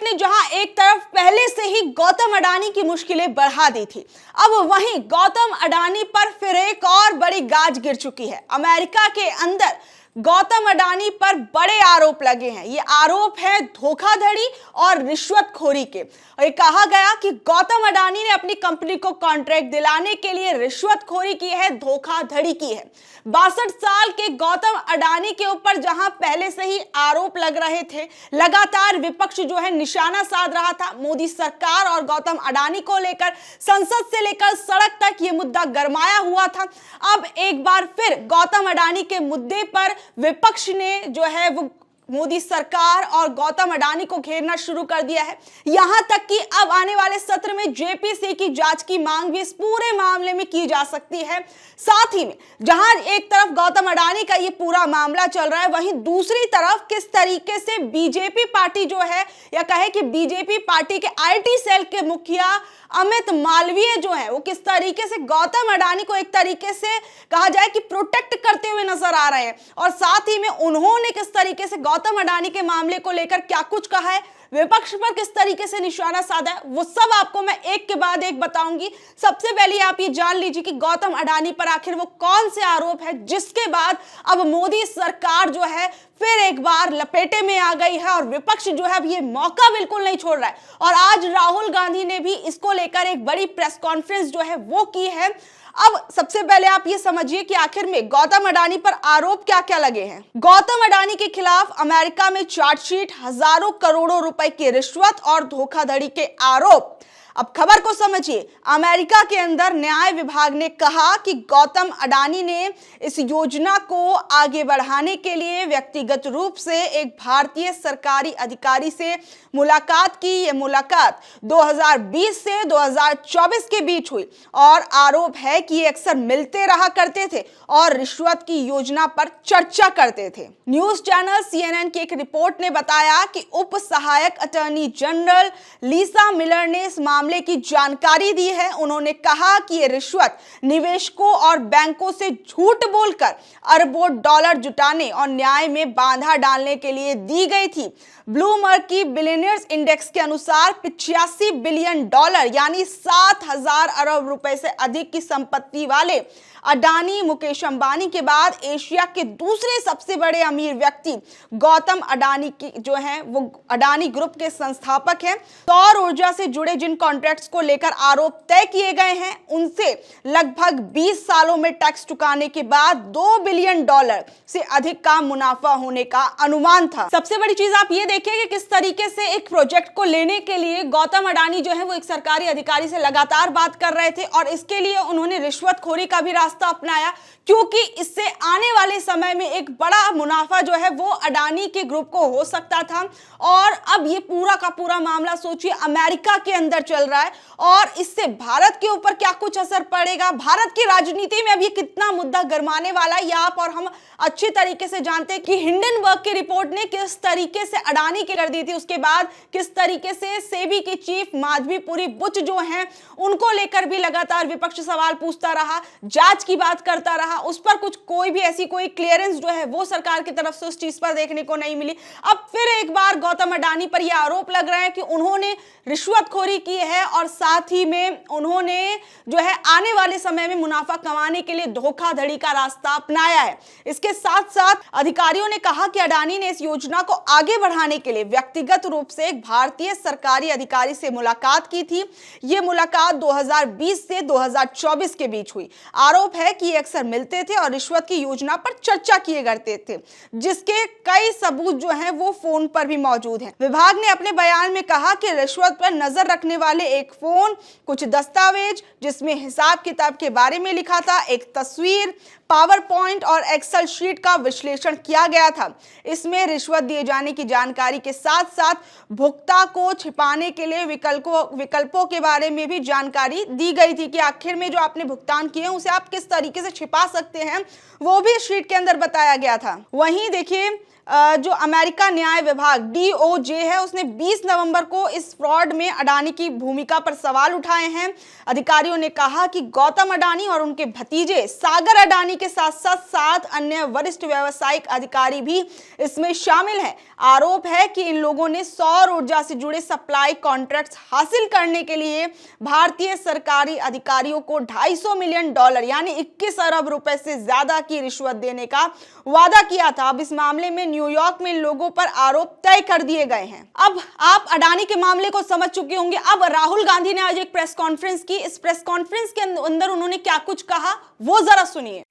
रिश्वत ने जहां एक तरफ पहले से ही गौतम अडानी की मुश्किलें बढ़ा दी थी, अब वहीं गौतम अडानी पर फिर एक और बड़ी गाज गिर चुकी है। अमेरिका के अंदर गौतम अडानी पर बड़े आरोप लगे हैं। ये आरोप है धोखाधड़ी और रिश्वतखोरी के। और ये कहा गया कि गौतम अडानी ने अपनी कंपनी को कॉन्ट्रैक्ट दिलाने के लिए रिश्वतखोरी की है, धोखाधड़ी की है। 62 साल के गौतम अडानी के ऊपर जहां पहले से ही आरोप लग रहे थे, लगातार विपक्ष जो है निशाना साध रहा था। मोदी सरकार और गौतम अडानी को लेकर संसद से लेकर सड़क तक ये मुद्दा गरमाया हुआ था। अब एक बार फिर गौतम अडानी के मुद्दे पर विपक्ष ने जो है वो मोदी सरकार और गौतम अडानी को घेरना शुरू कर दिया है। यहां तक कि अब आने वाले सत्र में जेपीसी की जांच की मांग भी इस पूरे मामले में की जा सकती है। साथ ही में जहां एक तरफ गौतम अडानी का ये पूरा मामला चल रहा है, वहीं दूसरी तरफ किस तरीके से बीजेपी पार्टी जो है, या कहे कि बीजेपी पार्टी के आईटी सेल के मुखिया अमित मालवीय जो है वो किस तरीके से गौतम अडानी को एक तरीके से कहा जाए कि प्रोटेक्ट करते हुए नजर आ रहे हैं। और साथ ही में उन्होंने किस तरीके से गौतम अडानी के मामले को लेकर क्या कुछ कहा है, विपक्ष पर किस तरीके से निशाना साधा है, वो सब आपको मैं एक के बाद एक बताऊंगी। सबसे पहले आप ये जान लीजिए कि गौतम अडानी पर आखिर वो कौन से आरोप है जिसके बाद अब मोदी सरकार जो है फिर एक बार लपेटे में आ गई है और विपक्ष जो है अब ये मौका बिल्कुल नहीं छोड़ रहा है। और आज राहुल गांधी ने भी इसको लेकर एक बड़ी प्रेस कॉन्फ्रेंस जो है वो की है। अब सबसे पहले आप ये समझिए कि आखिर में गौतम अडानी पर आरोप क्या क्या लगे हैं। गौतम अडानी के खिलाफ अमेरिका में चार्जशीट, हजारों करोड़ों रुपए की रिश्वत और धोखाधड़ी के आरोप। अब खबर को समझिए। अमेरिका के अंदर न्याय विभाग ने कहा कि गौतम अडानी ने इस योजना को आगे बढ़ाने के लिए व्यक्तिगत रूप से एक भारतीय सरकारी अधिकारी से मुलाकात की। ये मुलाकात 2020 से 2024 के बीच हुई और आरोप है कि ये अक्सर मिलते रहा करते थे और रिश्वत की योजना पर चर्चा करते थे। न्यूज चैनल CNN की एक रिपोर्ट ने बताया कि उप सहायक अटॉर्नी जनरल लिसा मिलर ने इस मामले की जानकारी दी है। उन्होंने कहा कि ये रिश्वत निवेशकों और बैंकों से झूठ बोलकर अरबों डॉलर जुटाने और न्याय में बाधा डालने के लिए दी गई थी। ब्लूमबर्ग की बिलियनियर्स इंडेक्स के अनुसार 85 बिलियन डॉलर यानी 7,000 अरब रुपए से अधिक की संपत्ति वाले अडानी मुकेश अंबानी के बाद एशिया के दूसरे सबसे बड़े अमीर व्यक्ति गौतम अडानी की जो हैं वो अडानी ग्रुप के संस्थापक हैं। सौर ऊर्जा से जुड़े जिन कॉन्ट्रैक्ट्स को लेकर आरोप तय किए गए हैं उनसे लगभग 20 सालों में टैक्स चुकाने के बाद 2 बिलियन डॉलर से अधिक का मुनाफा होने का अनुमान था। सबसे बड़ी चीज आप ये देखिए कि किस तरीके से एक प्रोजेक्ट को लेने के लिए गौतम अडानी जो है वो एक सरकारी अधिकारी से लगातार बात कर रहे थे और इसके लिए उन्होंने रिश्वतखोरी का भी रास्ता अपनाया, क्योंकि इससे आने वाले समय में एक बड़ा मुनाफा जो है वो अडानी के ग्रुप को हो सकता था। और अब ये पूरा का पूरा मामला सोचिए अमेरिका के अंदर चल रहा है और इससे भारत के ऊपर क्या कुछ असर पड़ेगा, भारत की राजनीति में अब ये कितना मुद्दा गरमाने वाला है, आप और हम अच्छी तरीके से जानते हैं कि हिंडनबर्ग की रिपोर्ट ने किस तरीके से अडानी की कर दी थी। उसके बाद किस तरीके से सेबी की चीफ माधवीपुरी बुच जो हैं उनको लेकर भी लगातार विपक्ष सवाल पूछता रहा, जांच की बात करता रहा, उस पर कुछ कोई भी ऐसी कोई क्लियरेंस जो है वो सरकार की तरफ से उस चीज पर देखने को नहीं मिली। अब फिर एक बार गौतम अडानी पर यह आरोप लग रहा है कि उन्होंने रिश्वतखोरी की है और साथ ही में उन्होंने जो है आने वाले समय में मुनाफा कमाने के लिए धोखाधड़ी का रास्ता अपनाया है। इसके साथ साथ अधिकारियों ने कहा कि अडानी ने इस योजना को आगे बढ़ाने के लिए व्यक्तिगत रूप से एक भारतीय सरकारी अधिकारी से मुलाकात की थी। यह मुलाकात 2020 से 2024 के बीच हुई। आरोप है कि ये अक्सर मिलते थे और रिश्वत की योजना पर चर्चा किए करते थे, जिसके कई सबूत जो हैं वो फोन पर भी मौजूद हैं। विभाग ने अपने बयान में कहा कि रिश्वत पर नजर रखने वाले एक फोन, कुछ दस्तावेज जिसमें हिसाब किताब के बारे में लिखा था, एक तस्वीर, पावर पॉइंट और एक्सेल शीट का विश्लेषण किया गया था। इसमें रिश्वत दिए जाने की जानकारी के साथ साथ भुगता को छिपाने के लिए विकल्पों के बारे में भी जानकारी दी गई थी कि आखिर में जो आपने भुगतान किए उसे आप किस तरीके से छिपा सकते हैं, वो भी शीट के अंदर बताया गया था। वहीं देखिए जो अमेरिका न्याय विभाग DOJ है उसने 20 नवंबर को इस फ्रॉड में अडानी की भूमिका पर सवाल उठाए हैं। अधिकारियों ने कहा कि गौतम अडानी और उनके भतीजे सागर अडानी के साथ साथ 7 अन्य वरिष्ठ व्यावसायिक अधिकारी भी इसमें शामिल हैं। आरोप है कि इन लोगों ने सौर ऊर्जा से जुड़े सप्लाई कॉन्ट्रैक्ट्स हासिल करने के लिए भारतीय सरकारी अधिकारियों को $250 मिलियन यानी 21 अरब रुपए से ज्यादा की रिश्वत देने का वादा किया था। अब इस मामले में न्यूयॉर्क में लोगों पर आरोप तय कर दिए गए हैं। अब आप अडानी के मामले को समझ चुके होंगे। अब राहुल गांधी ने आज एक प्रेस कॉन्फ्रेंस की। इस प्रेस कॉन्फ्रेंस के अंदर उन्होंने क्या कुछ कहा वो जरा सुनिए।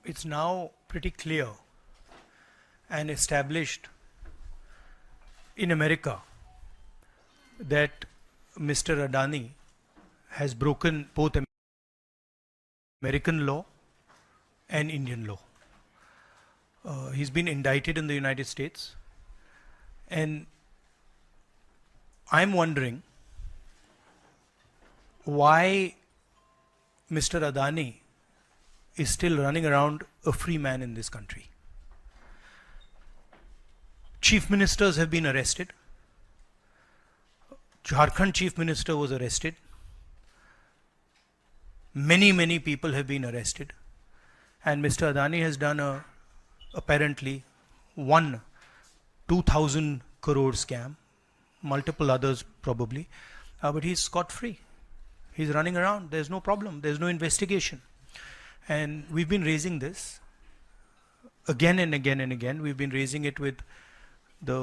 It's now pretty clear and established in America that Mr. Adani has broken both American law and Indian law. He's been indicted in the United States, and I'm wondering why Mr. Adani is still running around a free man in this country. Chief ministers have been arrested. Jharkhand chief minister was arrested. Many people have been arrested. And Mr. Adani has done apparently one 2,000 crore scam, multiple others probably, but he's scot-free. He's running around. There's no problem. There's no investigation. And we've been raising this again and again and again. We've been raising it with the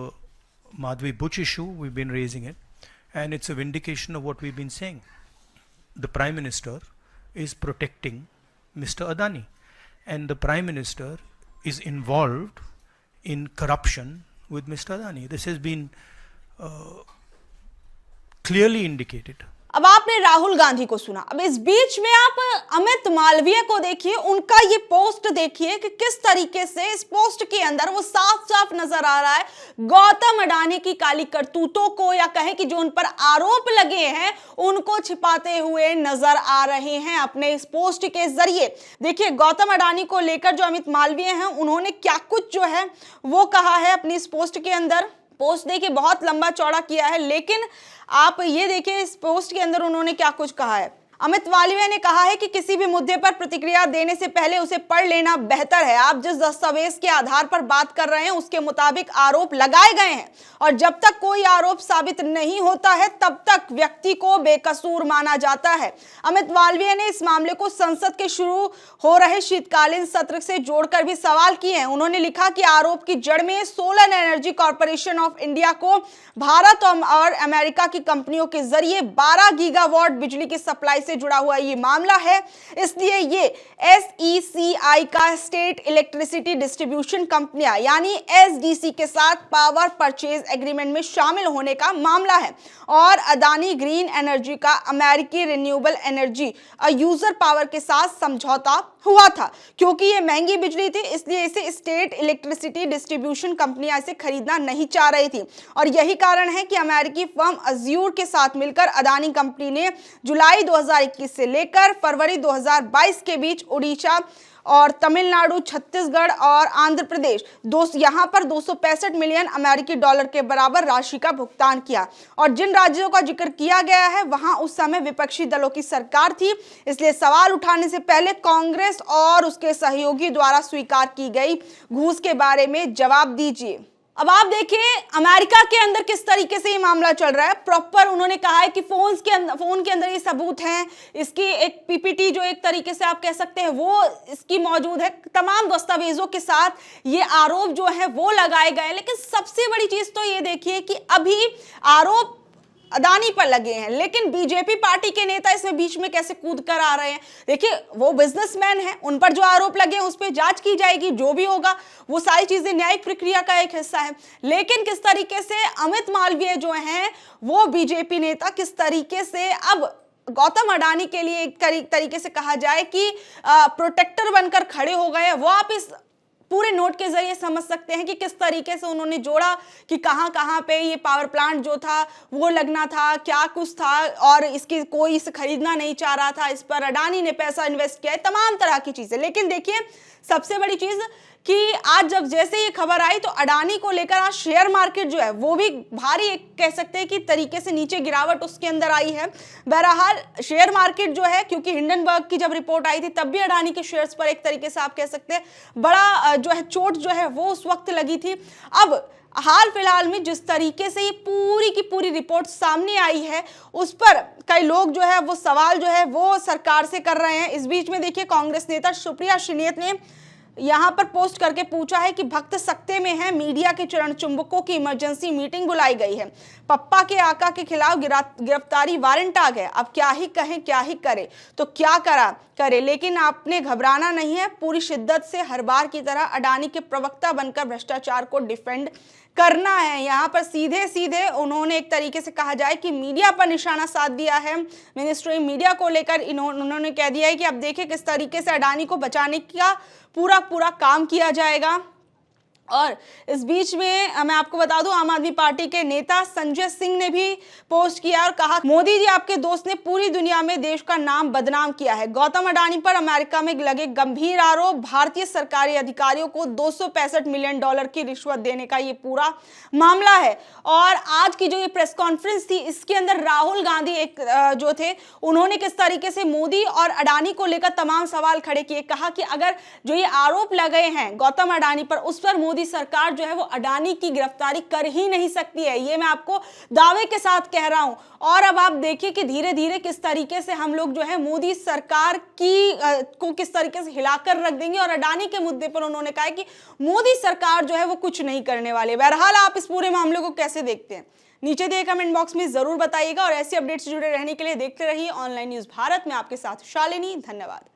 Madhvi Buch issue. We've been raising it. And it's a vindication of what we've been saying. The Prime Minister is protecting Mr. Adani. And the Prime Minister is involved in corruption with Mr. Adani. This has been clearly indicated. अब आपने राहुल गांधी को सुना। अब इस बीच में आप अमित मालवीय को देखिए, उनका ये पोस्ट देखिए कि किस तरीके से इस पोस्ट के अंदर वो साफ साफ नजर आ रहा है गौतम अडानी की काली करतूतों को, या कहें कि जो उन पर आरोप लगे हैं उनको छिपाते हुए नजर आ रहे हैं अपने इस पोस्ट के जरिए। देखिए गौतम अडानी को लेकर जो अमित मालवीय हैं उन्होंने क्या कुछ जो है वो कहा है अपनी इस पोस्ट के अंदर। पोस्ट देखिए बहुत लंबा चौड़ा किया है, लेकिन आप ये देखिए इस पोस्ट के अंदर उन्होंने क्या कुछ कहा है। अमित मालवीय ने कहा है कि किसी भी मुद्दे पर प्रतिक्रिया देने से पहले उसे पढ़ लेना बेहतर है। आप जिस दस्तावेज के आधार पर बात कर रहे हैं उसके मुताबिक आरोप लगाए गए हैं, और जब तक कोई आरोप साबित नहीं होता है तब तक व्यक्ति को बेकसूर माना जाता है। अमित मालवीय ने इस मामले को संसद के शुरू हो रहे शीतकालीन सत्र से जोड़कर भी सवाल किए हैं। उन्होंने लिखा कि आरोप की जड़ में solar energy corporation of India को भारत और अमेरिका की कंपनियों के जरिए 12 गीगावाट बिजली की सप्लाई जुड़ा हुआ ये मामला है। इसलिए ये SECI का स्टेट इलेक्ट्रिसिटी डिस्ट्रीब्यूशन कंपनियां यानी SDC के साथ पावर परचेज एग्रीमेंट में शामिल होने का मामला है, और अदानी ग्रीन एनर्जी का अमेरिकी रिन्यूएबल एनर्जी यूजर पावर के साथ समझौता हुआ था। क्योंकि ये महंगी बिजली थी इसलिए इसे स्टेट इलेक्ट्रिसिटी डिस्ट्रीब्यूशन कंपनियां इसे खरीदना नहीं चाह रही थी, और यही कारण है कि अमेरिकी फर्म अज्यूर के साथ मिलकर अदानी कंपनी ने जुलाई 2021 से लेकर फरवरी 2022 के बीच उड़ीसा और तमिलनाडु, छत्तीसगढ़ और आंध्र प्रदेश यहां पर 265 मिलियन अमेरिकी डॉलर के बराबर राशि का भुगतान किया। और जिन राज्यों का जिक्र किया गया है वहां उस समय विपक्षी दलों की सरकार थी, इसलिए सवाल उठाने से पहले कांग्रेस और उसके सहयोगी द्वारा स्वीकार की गई घूस के बारे में जवाब दीजिए। अब आप देखिए अमेरिका के अंदर किस तरीके से ये मामला चल रहा है। प्रॉपर उन्होंने कहा है कि फोन के अंदर ये सबूत हैं, इसकी एक PPT जो एक तरीके से आप कह सकते हैं वो इसकी मौजूद है, तमाम दस्तावेजों के साथ ये आरोप जो है वो लगाए गए। लेकिन सबसे बड़ी चीज तो ये देखिए कि अभी आरोप अदानी पर लगे हैं, लेकिन बीजेपी पार्टी के नेता इसमें बीच में कैसे कूद कर आ रहे हैं। देखिए वो बिजनेसमैन हैं, उन पर जो आरोप लगे हैं उस पर जांच की जाएगी, जो भी होगा वो सारी चीजें न्यायिक प्रक्रिया का एक हिस्सा है। लेकिन किस तरीके से अमित मालवीय जो हैं वो बीजेपी नेता किस तरीके से अब गौतम अडानी के लिए एक तरीके से कहा जाए कि प्रोटेक्टर बनकर खड़े हो गए, वो आप इस पूरे नोट के जरिए समझ सकते हैं कि किस तरीके से उन्होंने जोड़ा कि कहां पे ये पावर प्लांट जो था वो लगना था, क्या कुछ था, और इसकी कोई इसे खरीदना नहीं चाह रहा था, इस पर अडानी ने पैसा इन्वेस्ट किया है, तमाम तरह की चीजें। लेकिन देखिए सबसे बड़ी चीज कि आज जब जैसे ये खबर आई तो अडानी को लेकर आज शेयर मार्केट जो है वो भी भारी एक कह सकते हैं कि तरीके से नीचे गिरावट उसके अंदर आई है। बहरहाल शेयर मार्केट जो है, क्योंकि हिंडनबर्ग की जब रिपोर्ट आई थी तब भी अडानी के शेयर्स पर एक तरीके से आप कह सकते हैं बड़ा जो है चोट जो है वो उस वक्त लगी थी। अब हाल फिलहाल में जिस तरीके से ये पूरी की पूरी रिपोर्ट सामने आई है उस पर कई लोग जो है वो सवाल जो है वो सरकार से कर रहे हैं। इस बीच में देखिए कांग्रेस नेता सुप्रिया श्रीनेत ने यहां पर पोस्ट करके पूछा है कि भक्त सकते में है, मीडिया के चरण चुंबकों की इमरजेंसी मीटिंग बुलाई गई है, पप्पा के आका के खिलाफ गिरफ्तारी वारंट आ गए, अब क्या ही कहें क्या ही करे, तो क्या करे, लेकिन आपने घबराना नहीं है, पूरी शिद्दत से हर बार की तरह अडानी के प्रवक्ता बनकर भ्रष्टाचार को डिफेंड करना है। यहाँ पर सीधे सीधे उन्होंने एक तरीके से कहा जाए कि मीडिया पर निशाना साध दिया है। मिनिस्ट्री मीडिया को लेकर उन्होंने कह दिया है कि अब देखिए किस तरीके से अडानी को बचाने का पूरा काम किया जाएगा। और इस बीच में मैं आपको बता दूं, आम आदमी पार्टी के नेता संजय सिंह ने भी पोस्ट किया और कहा, मोदी जी आपके दोस्त ने पूरी दुनिया में देश का नाम बदनाम किया है। गौतम अडानी पर अमेरिका में लगे गंभीर आरोप, भारतीय सरकारी अधिकारियों को $265 मिलियन की रिश्वत देने का ये पूरा मामला है। और आज की जो ये प्रेस कॉन्फ्रेंस थी इसके अंदर राहुल गांधी एक जो थे उन्होंने किस तरीके से मोदी और अडानी को लेकर तमाम सवाल खड़े किए। कहा कि अगर जो ये आरोप लगे हैं गौतम अडानी पर उस पर मोदी सरकार जो है वो अडानी की गिरफ्तारी कर ही नहीं सकती है, ये मैं आपको दावे के साथ कह रहा हूं। और अब आप देखिए कि धीरे धीरे किस तरीके से हम लोग जो है मोदी सरकार की को किस तरीके से हिलाकर रख देंगे। और अडानी के मुद्दे पर उन्होंने कहा कि मोदी सरकार जो है वो कुछ नहीं करने वाले। बहरहाल आप इस पूरे मामले को कैसे देखते हैं, नीचे दिए कमेंट बॉक्स में जरूर बताइएगा। और ऐसी अपडेट्स से जुड़े रहने के लिए देखते रहिए ऑनलाइन न्यूज भारत में। आपके साथ शालिनी, धन्यवाद।